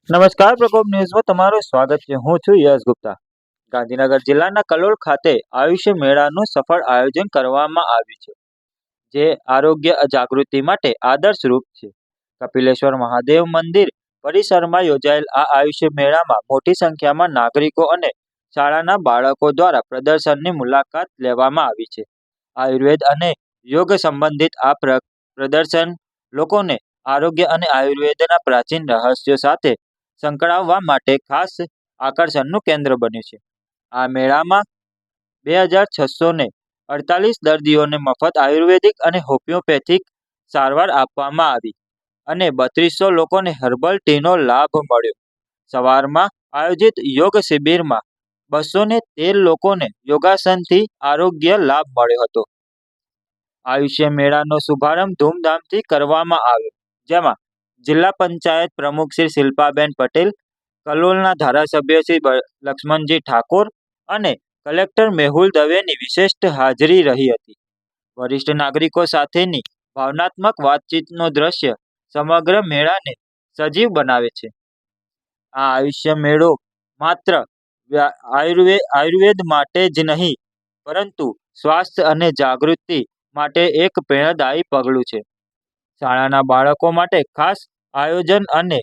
નમસ્કાર પ્રકોપ ન્યૂઝમાં તમારું સ્વાગત છે। હું છું યશ ગુપ્તા। ગાંધીનગર જિલ્લાના કલોલ ખાતે આયુષ્ય મેળાનું સફળ આયોજન કરવામાં આવ્યું છે, જે આરોગ્ય જાગૃતિ માટે આદર્શરૂપ છે। કપિલેશ્વર મહાદેવ મંદિર પરિસરમાં યોજાયેલ આ આયુષ્ય મેળામાં મોટી સંખ્યામાં નાગરિકો અને શાળાના બાળકો દ્વારા પ્રદર્શનની મુલાકાત લેવામાં આવી છે। આયુર્વેદ અને યોગ સંબંધિત આ પ્રદર્શન લોકોને આરોગ્ય અને આયુર્વેદના પ્રાચીન રહસ્યો સાથે સંકળાવવા માટે ખાસ આકર્ષણનું કેન્દ્ર બન્યું છે। આ મેળામાં 2648 દર્દીઓને મફત આયુર્વેદિક અને હોમિયોપેથિક સારવાર આપવામાં આવી અને 3200 લોકોને હર્બલ ટીનો લાભ મળ્યો। સવારમાં આયોજિત યોગ શિબિરમાં 213 લોકોને યોગાસનથી આરોગ્ય લાભ મળ્યો હતો। આયુષ્ય મેળાનો શુભારંભ ધૂમધામથી કરવામાં આવ્યો, જેમાં જિલ્લા પંચાયત પ્રમુખ શ્રી શિલ્પાબેન પટેલ, કલોલના ધારાસભ્ય શ્રી લક્ષ્મણજી ઠાકોર અને કલેક્ટર મેહુલ દવેની વિશિષ્ટ હાજરી રહી હતી। વરિષ્ઠ નાગરિકો સાથેની ભાવનાત્મક વાતચીતનો દ્રશ્ય સમગ્ર મેળાને સજીવ બનાવે છે। આ આયુષ્ય મેળો માત્ર આયુર્વેદ માટે જ નહીં, પરંતુ સ્વાસ્થ્ય અને જાગૃતિ માટે એક પ્રેરણાદાયી પગલું છે। શાળાના બાળકો માટે ખાસ આયોજન અને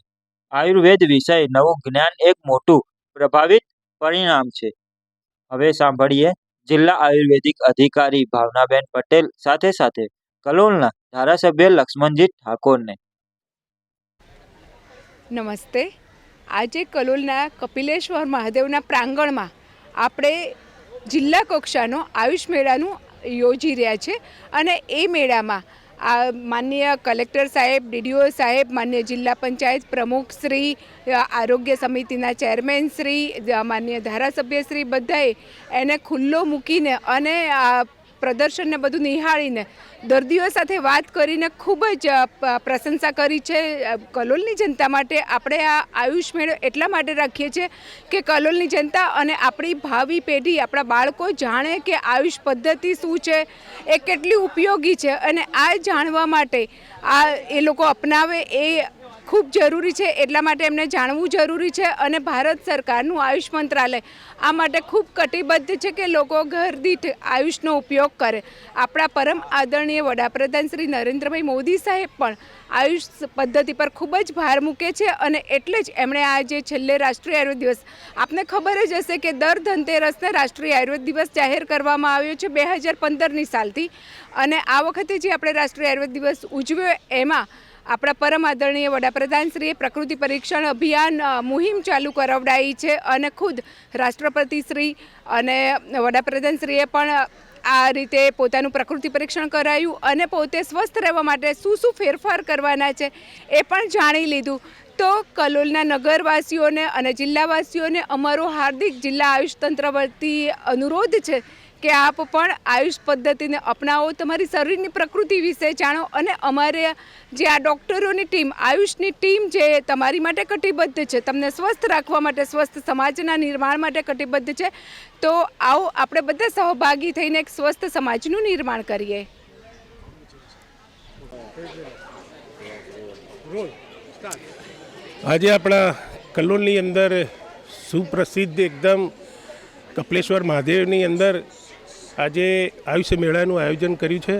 આયુર્વેદ વિષય નવું જ્ઞાન એક મોટું પ્રભાવિત પરિણામ છે। હવે સાંભળીએ જિલ્લા આયુર્વેદિક અધિકારી ભાવનાબેન પટેલ સાથે કલોલના ધારાસભ્ય લક્ષ્મણજી ઠાકોરને। નમસ્તે। આજે કલોલના કપિલેશ્વર મહાદેવના પ્રાંગણમાં આપણે જિલ્લા કક્ષાનો આયુષ મેળાનું યોજી રહ્યા છે અને એ મેળામાં માનનીય કલેક્ટર સાહેબ, ડીડીઓ સાહેબ, માનનીય જિલ્લા પંચાયત પ્રમુખ શ્રી, આરોગ્ય સમિતિના ચેરમેન શ્રી, માનનીય ધારાસભ્ય શ્રી બધાએ એને ખુલ્લો મૂકીને અને આ પ્રદર્શનને બધું નિહાળીને દર્દીઓ સાથે વાત કરીને ખૂબ જ પ્રશંસા કરી છે। કલોલની જનતા માટે આપણે આ આયુષ મેળો એટલા માટે રાખીએ છીએ કે કલોલની જનતા અને આપણી ભાવિ પેઢી, આપણા બાળકો જાણે કે આયુષ પદ્ધતિ શું છે, એ કેટલી ઉપયોગી છે અને આ જાણવા માટે એ લોકો અપનાવે એ ખૂબ જરૂરી છે। એટલા માટે એમને જાણવું જરૂરી છે અને ભારત સરકારનું આયુષ મંત્રાલય આ માટે ખૂબ કટિબદ્ધ છે કે લોકો ઘર દીઠ આયુષનો ઉપયોગ કરે। આપણા પરમ આદરણીય વડાપ્રધાન શ્રી નરેન્દ્રભાઈ મોદી સાહેબ પણ આયુષ પદ્ધતિ પર ખૂબ જ ભાર મૂકે છે અને એટલે જ એમણે આજે છેલ્લે રાષ્ટ્રીય આયુર્વેદ દિવસ, આપને ખબર જ હશે કે દર ધનતેરસને રાષ્ટ્રીય આયુર્વેદ દિવસ જાહેર કરવામાં આવ્યો છે 2015ની સાલથી, અને આ વખતે જે આપણે રાષ્ટ્રીય આયુર્વેદ દિવસ ઉજવ્યો એમાં આપણા પરમ આદરણીય વડાપ્રધાનશ્રીએ પ્રકૃતિ પરીક્ષણ અભિયાન મુહિમ ચાલુ કરાવડાવી છે અને ખુદ રાષ્ટ્રપતિશ્રી અને વડાપ્રધાનશ્રીએ પણ આ રીતે પોતાનું પ્રકૃતિ પરીક્ષણ કરાયું અને પોતે સ્વસ્થ રહેવા માટે શું શું ફેરફાર કરવાના છે એ પણ જાણી લીધું। તો કલોલના નગરવાસીઓને અને જિલ્લાવાસીઓને અમારો હાર્દિક જિલ્લા આયુષ તંત્ર વતી અનુરોધ છે કે આપ પણ આયુષ પદ્ધતિને અપનાવો, તમારી શરીરની પ્રકૃતિ વિશે જાણો અને અમારે જે આ ડૉક્ટરોની ટીમ, આયુષની ટીમ જે તમારી માટે કટિબદ્ધ છે, તમને સ્વસ્થ રાખવા માટે, સ્વસ્થ સમાજના નિર્માણ માટે કટિબદ્ધ છે, તો આવો આપણે બધા સહભાગી થઈને એક સ્વસ્થ સમાજનું નિર્માણ કરીએ। આજે આપણા કલોલની અંદર સુપ્રસિદ્ધ એકદમ કપિલેશ્વર મહાદેવની અંદર આજે આયુષ્ય મેળાનું આયોજન કર્યું છે।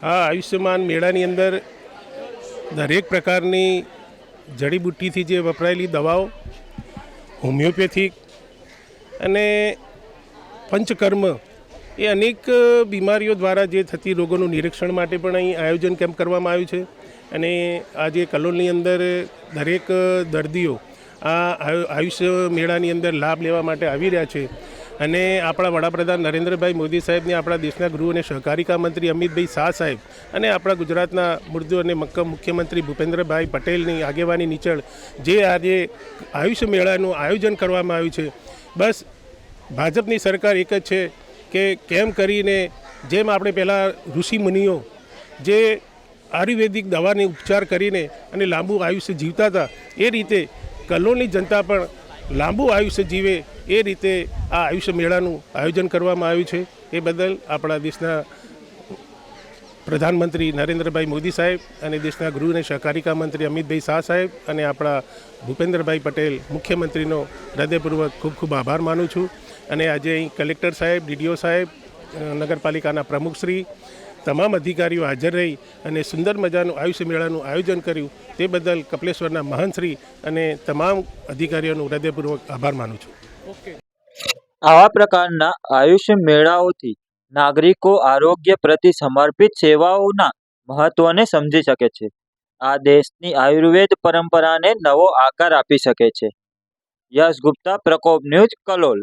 આ આયુષ્યમાન મેળાની અંદર દરેક પ્રકારની જડીબુટ્ટીથી જે વપરાયેલી દવાઓ, હોમિયોપેથિક અને પંચકર્મ એ અનેક બીમારીઓ દ્વારા જે થતી રોગોનું નિરીક્ષણ માટે પણ અહીં આયોજન કેમ્પ કરવામાં આવ્યું છે અને આજે કલોલની અંદર દરેક દર્દીઓ આ આયુષ્ય મેળાની અંદર લાભ લેવા માટે આવી રહ્યા છે અને આપણા વડાપ્રધાન નરેન્દ્રભાઈ મોદી સાહેબને, આપણા દેશના ગૃહ અને સહકારિતા મંત્રી અમિતભાઈ શાહ સાહેબ અને આપણા ગુજરાતના મૃદુ અને મક્કમ મુખ્યમંત્રી ભૂપેન્દ્રભાઈ પટેલની આગેવાની નીચળ જે આજે આયુષ્ય મેળાનું આયોજન કરવામાં આવ્યું છે, બસ ભાજપની સરકાર એક જ છે કે કેમ કરીને જેમ આપણે પહેલાં ઋષિમુનિઓ જે આયુર્વેદિક દવાની ઉપચાર કરીને અને લાંબુ આયુષ્ય જીવતા હતા, એ રીતે કલોલની જનતા પણ લાંબુ આયુષ્ય જીવે એ રીતે આ આયુષ્ય મેળાનું આયોજન કરવામાં આવ્યું છે। એ બદલ આપણા દેશના પ્રધાનમંત્રી નરેન્દ્રભાઈ મોદી સાહેબ અને દેશના ગૃહ અને સહકારિતા મંત્રી અમિતભાઈ શાહ સાહેબ અને આપણા ભૂપેન્દ્રભાઈ પટેલ મુખ્યમંત્રીનો હૃદયપૂર્વક ખૂબ ખૂબ આભાર માનું છું. અને આજે અહીં કલેક્ટર સાહેબ, ડીડીઓ સાહેબ, નગરપાલિકાના પ્રમુખશ્રી, તમામ અધિકારીઓ હાજર રહી અને સુંદર મજાનું આયુષ્ય મેળાનું આયોજન કર્યું તે બદલ કપિલેશ્વરના મહંતશ્રી અને તમામ અધિકારીઓનો હૃદયપૂર્વક આભાર માનું છું. આવા પ્રકારના આયુષ્ય મેળાઓથી નાગરિકો આરોગ્ય પ્રતિ સમર્પિત સેવાઓના મહત્વને સમજી શકે છે. આ દેશની આયુર્વેદ પરંપરાને નવો આકાર આપી શકે છે. યશ ગુપ્તા, પ્રકોપ ન્યૂઝ, કલોલ.